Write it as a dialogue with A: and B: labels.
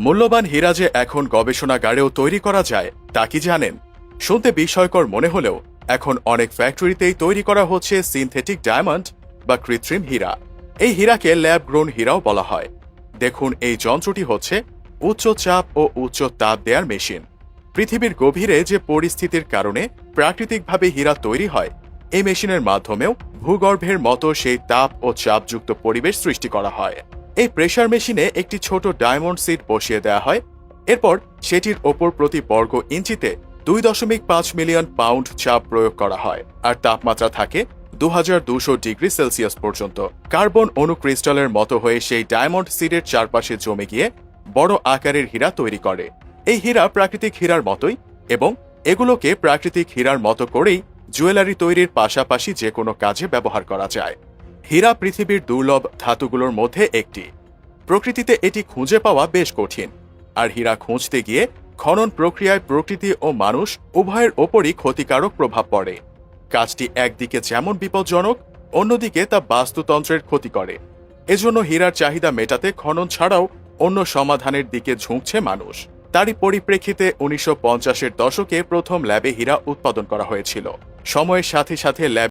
A: মূল্যবান হীরা যে এখন গবেষণাগারেও তৈরি করা যায় তা কি জানেন? শুনতে বিস্ময়কর মনে হলেও এখন অনেক ফ্যাক্টরিতেই তৈরি করা হচ্ছে সিনথেটিক ডায়মন্ড বা কৃত্রিম হীরা। এই হীরাকে ল্যাব গ্রোন হীরাও বলা হয়। দেখুন, এই যন্ত্রটি হচ্ছে উচ্চ চাপ ও উচ্চ তাপ দেওয়ার মেশিন। পৃথিবীর গভীরে যে পরিস্থিতির কারণে প্রাকৃতিকভাবে হীরা তৈরি হয়, এই মেশিনের মাধ্যমেও ভূগর্ভের মতো সেই তাপ ও চাপযুক্ত পরিবেশ সৃষ্টি করা হয়। এই প্রেসার মেশিনে একটি ছোট ডায়মন্ড সিড বসিয়ে দেওয়া হয়। এরপর সেটির ওপর প্রতি বর্গ ইঞ্চিতে 2.5 মিলিয়ন পাউন্ড চাপ প্রয়োগ করা হয়, আর তাপমাত্রা থাকে 2200 ডিগ্রি সেলসিয়াস পর্যন্ত। কার্বন অণু ক্রিস্টালের মতো হয়ে সেই ডায়মন্ড সিডের চারপাশে জমে গিয়ে বড় আকারের হীরা তৈরি করে। এই হীরা প্রাকৃতিক হীরার মতোই, এবং এগুলোকে প্রাকৃতিক হীরার মতো করেই জুয়েলারি তৈরির পাশাপাশি যে কোনো কাজে ব্যবহার করা যায়। হীরা পৃথিবীর দুর্লভ ধাতুগুলোর মধ্যে একটি। প্রকৃতিতে এটি খুঁজে পাওয়া বেশ কঠিন, আর হীরা খুঁজতে গিয়ে খনন প্রক্রিয়ায় প্রকৃতি ও মানুষ উভয়ের ওপরই ক্ষতিকারক প্রভাব পড়ে। কাজটি একদিকে যেমন বিপজ্জনক, অন্যদিকে তা বাস্তুতন্ত্রের ক্ষতি করে। এজন্য হীরার চাহিদা মেটাতে খনন ছাড়াও অন্য সমাধানের দিকে ঝুঁকছে মানুষ। তারই পরিপ্রেক্ষিতে 1950-এর দশকে প্রথম ল্যাবে হীরা উৎপাদন করা হয়েছিল। সময়ের সাথে সাথে ল্যাব